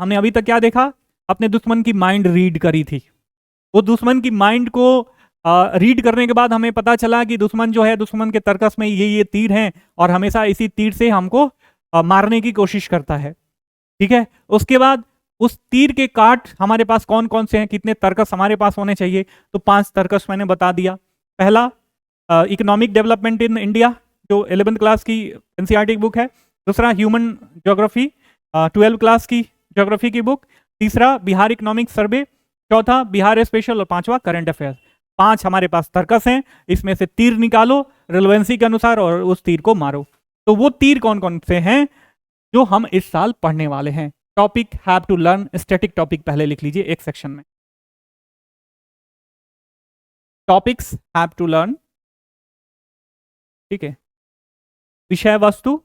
हमने अभी तक क्या देखा, अपने दुश्मन की माइंड रीड करी थी। वो दुश्मन की माइंड को रीड करने के बाद हमें पता चला कि दुश्मन जो है, दुश्मन के तर्कस में ये तीर हैं और हमेशा इसी तीर से हमको मारने की कोशिश करता है। ठीक है, उसके बाद उस तीर के काट हमारे पास कौन कौन से हैं, कितने तर्कस हमारे पास होने चाहिए, तो 5 तर्कस मैंने बता दिया। पहला इकोनॉमिक डेवलपमेंट इन इंडिया, जो 11th क्लास की एनसीईआरटी बुक है। दूसरा ह्यूमन ज्योग्राफी, 12th क्लास की ज्योग्राफी की बुक। तीसरा बिहार इकोनॉमिक सर्वे। चौथा बिहार स्पेशल और पांचवा करंट अफेयर्स। 5 हमारे पास तर्कस हैं, इसमें से तीर निकालो रिलेवेंसी के अनुसार और उस तीर को मारो। तो वो तीर कौन कौन से हैं जो हम इस साल पढ़ने वाले हैं। Topic have to learn, static topic पहले लिख लीजिए एक सेक्शन में। टॉपिक्स हैव टू लर्न, ठीक है, विषय वस्तु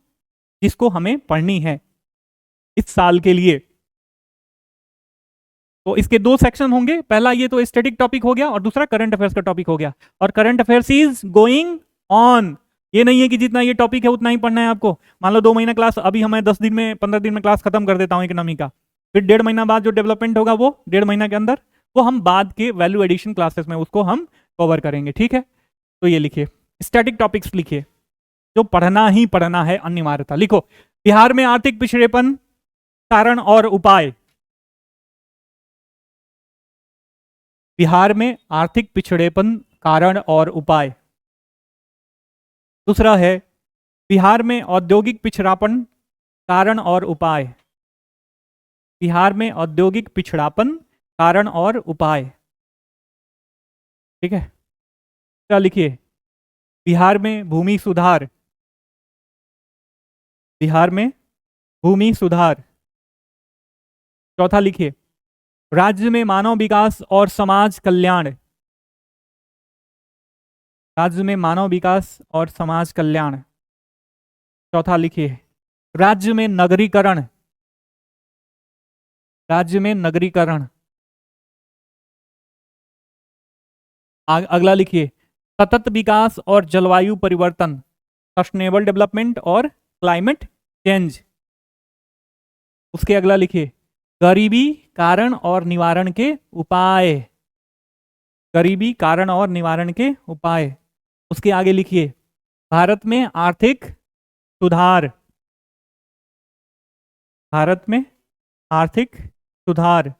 जिसको हमें पढ़नी है इस साल के लिए। तो इसके 2 सेक्शन होंगे, पहला ये तो स्टैटिक टॉपिक हो गया और दूसरा करंट अफेयर्स का टॉपिक हो गया। और current affairs is going on, ये नहीं है कि जितना ये टॉपिक है उतना ही पढ़ना है आपको। मान लो 2 महीना क्लास, अभी हमें 10 दिन में 15 दिन में क्लास खत्म कर देता हूं इकोनॉमी का, फिर 1.5 महीना बाद जो डेवलपमेंट होगा वो 1.5 महीना के अंदर, वो हम बाद के वैल्यू एडिशन क्लासेस में उसको हम कवर करेंगे। ठीक है, तो ये लिखिए स्टैटिक टॉपिक्स लिखिए जो पढ़ना ही पढ़ना है, अनिवार्यता। लिखो बिहार में आर्थिक पिछड़ेपन कारण और उपाय। बिहार में आर्थिक पिछड़ेपन कारण और उपाय। दूसरा है बिहार में औद्योगिक पिछड़ापन कारण और उपाय। बिहार में औद्योगिक पिछड़ापन कारण और उपाय। ठीक है, क्या लिखिए बिहार में भूमि सुधार। बिहार में भूमि सुधार। चौथा लिखिए राज्य में मानव विकास और समाज कल्याण। राज्य में मानव विकास और समाज कल्याण। चौथा लिखिए राज्य में नगरीकरण। राज्य में नगरीकरण। अगला लिखिए सतत विकास और जलवायु परिवर्तन, सस्टेनेबल डेवलपमेंट और क्लाइमेट चेंज। उसके अगला लिखिए गरीबी कारण और निवारण के उपाय। गरीबी कारण और निवारण के उपाय। उसके आगे लिखिए भारत में आर्थिक सुधार। भारत में आर्थिक सुधार।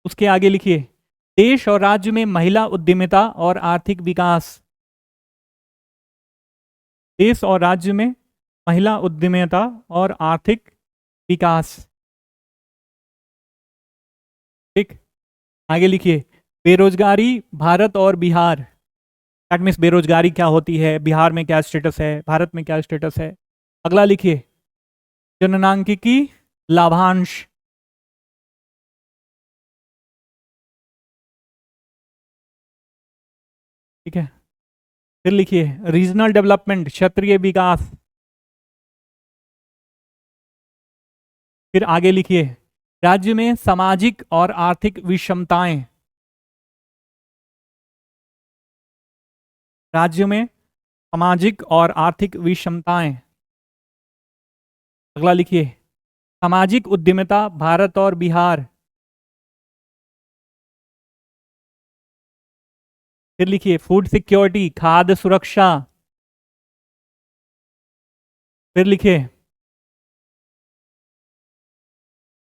उसके आगे लिखिए देश और राज्य में महिला उद्यमिता और आर्थिक विकास। देश और राज्य में महिला उद्यमिता और आर्थिक विकास। ठीक, आगे लिखिए बेरोजगारी भारत और बिहार। दैट मीन्स बेरोजगारी क्या होती है, बिहार में क्या स्टेटस है, भारत में क्या स्टेटस है। अगला लिखिए जननांकिकी लाभांश। ठीक है, फिर लिखिए रीजनल डेवलपमेंट क्षेत्रीय विकास। फिर आगे लिखिए राज्य में सामाजिक और आर्थिक विषमताएं। राज्य में सामाजिक और आर्थिक विषमताएं। अगला लिखिए सामाजिक उद्यमिता भारत और बिहार। फिर लिखिए फूड सिक्योरिटी खाद्य सुरक्षा। फिर लिखिए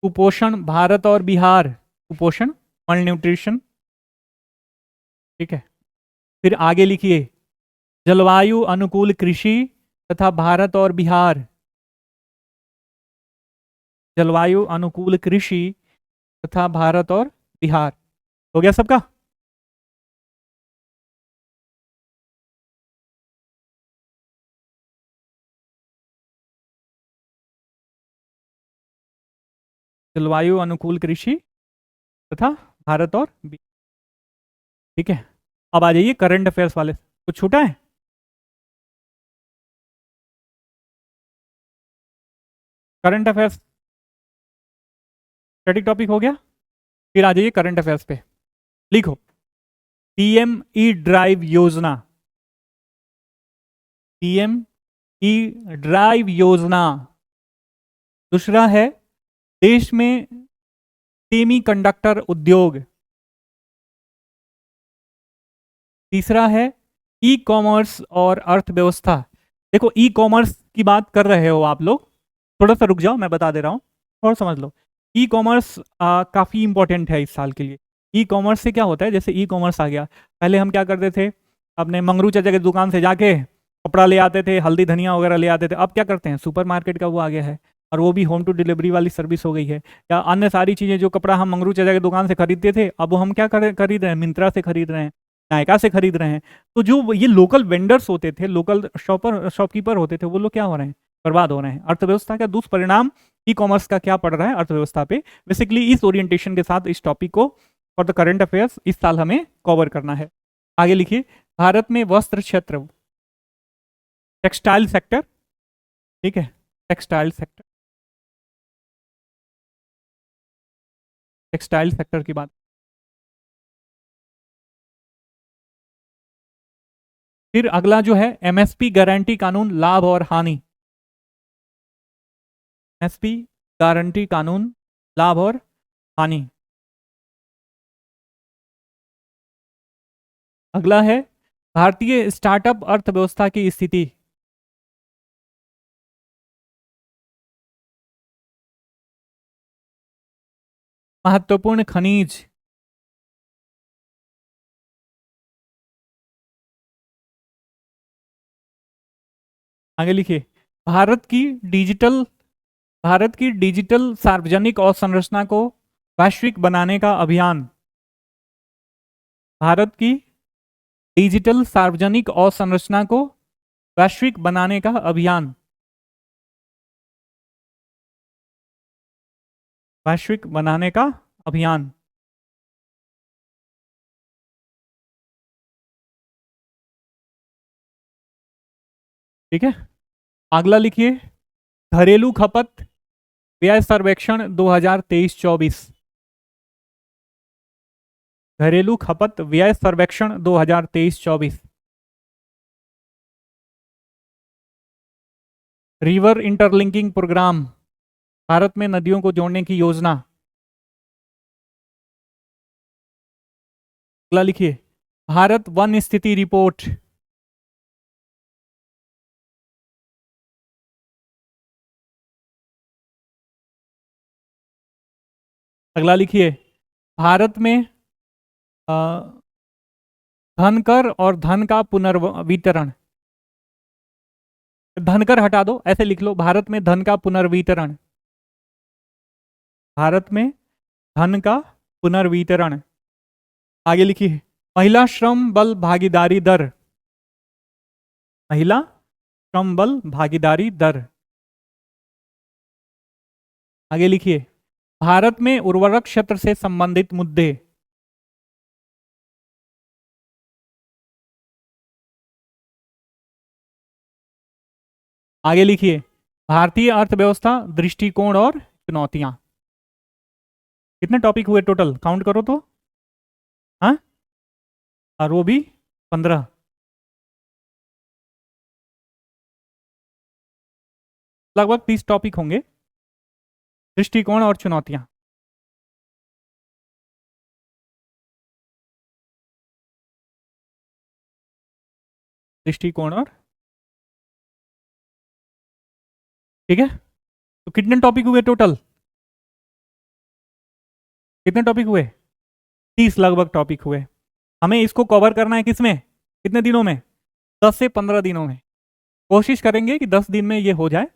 कुपोषण भारत और बिहार। कुपोषण मल न्यूट्रिशन। ठीक है, फिर आगे लिखिए जलवायु अनुकूल कृषि तथा भारत और बिहार। जलवायु अनुकूल कृषि तथा भारत और बिहार। हो गया सबका। जलवायु अनुकूल कृषि तथा भारत और बिहार। ठीक है, अब आ जाइए करंट अफेयर्स वाले, कुछ छूटा है। करंट अफेयर्स स्टैटिक टॉपिक हो गया, फिर आ जाइए करंट अफेयर्स पे। लिखो पीएम ई ड्राइव योजना। पीएम ई ड्राइव योजना दूसरा है देश में सेमीकंडक्टर उद्योग। तीसरा है ई कॉमर्स और अर्थव्यवस्था। देखो ई कॉमर्स की बात कर रहे हो आप लोग, थोड़ा सा रुक जाओ, मैं बता दे रहा हूँ और समझ लो। ई कॉमर्स काफ़ी इंपॉर्टेंट है इस साल के लिए। ई कॉमर्स से क्या होता है, जैसे ई कॉमर्स आ गया, पहले हम क्या करते थे, अपने मंगरू चाचा की दुकान से जाके कपड़ा ले आते थे, हल्दी धनिया वगैरह ले आते थे। अब क्या करते हैं, सुपर मार्केट का वो आ गया है, और वो भी होम टू डिलीवरी वाली सर्विस हो गई है। या अन्य सारी चीज़ें जो कपड़ा हम मंगरू चाचा की दुकान से खरीदते थे, अब वो हम क्या खरीद रहे हैं, मिंत्रा से खरीद रहे हैं, नायका से खरीद रहे हैं। तो जो ये लोकल वेंडर्स होते थे, लोकल शॉपकीपर होते थे, वो लोग क्या हो रहे हैं, बर्बाद हो रहे हैं। अर्थव्यवस्था का दुष्परिणाम ई कॉमर्स का क्या पड़ रहा है अर्थव्यवस्था पे। बेसिकली इस ओरिएंटेशन के साथ इस टॉपिक को फॉर द करंट अफेयर्स इस साल हमें कवर करना है। आगे लिखिए, भारत में वस्त्र क्षेत्र, टेक्सटाइल सेक्टर, ठीक है, टेक्सटाइल सेक्टर, टेक्सटाइल सेक्टर की बात। फिर अगला जो है एमएसपी गारंटी कानून, लाभ और हानि। एमएसपी गारंटी कानून, लाभ और हानि। अगला है भारतीय स्टार्टअप अर्थव्यवस्था की स्थिति। महत्वपूर्ण खनिज। आगे लिखिए, भारत की डिजिटल भारत की डिजिटल सार्वजनिक अवसंरचना को वैश्विक बनाने का अभियान। भारत की डिजिटल सार्वजनिक अवसंरचना को वैश्विक बनाने का अभियान। वैश्विक बनाने का अभियान। ठीक है, अगला लिखिए, घरेलू खपत व्यय सर्वेक्षण 2023-24। घरेलू खपत व्यय सर्वेक्षण 2023-24। रिवर इंटरलिंकिंग प्रोग्राम, भारत में नदियों को जोड़ने की योजना। अगला लिखिए, भारत वन स्थिति रिपोर्ट। अगला लिखिए, भारत में अ, धन कर और धन का पुनर्वितरण। धनकर हटा दो, ऐसे लिख लो, भारत में धन का पुनर्वितरण। भारत में धन का पुनर्वितरण। आगे लिखिए, महिला श्रम बल भागीदारी दर। महिला श्रम बल भागीदारी दर। आगे लिखिए, भारत में उर्वरक क्षेत्र से संबंधित मुद्दे। आगे लिखिए, भारतीय अर्थव्यवस्था दृष्टिकोण और चुनौतियां। कितने टॉपिक हुए टोटल, काउंट करो तो। हाँ, और वो भी 15। लगभग 30 टॉपिक होंगे। दृष्टिकोण और चुनौतियां। दृष्टिकोण और, ठीक है, तो कितने टॉपिक हुए टोटल, कितने टॉपिक हुए, 30 लगभग टॉपिक हुए। हमें इसको कवर करना है किसमें, कितने दिनों में, 10 से 15 दिनों में। कोशिश करेंगे कि 10 दिन में ये हो जाए।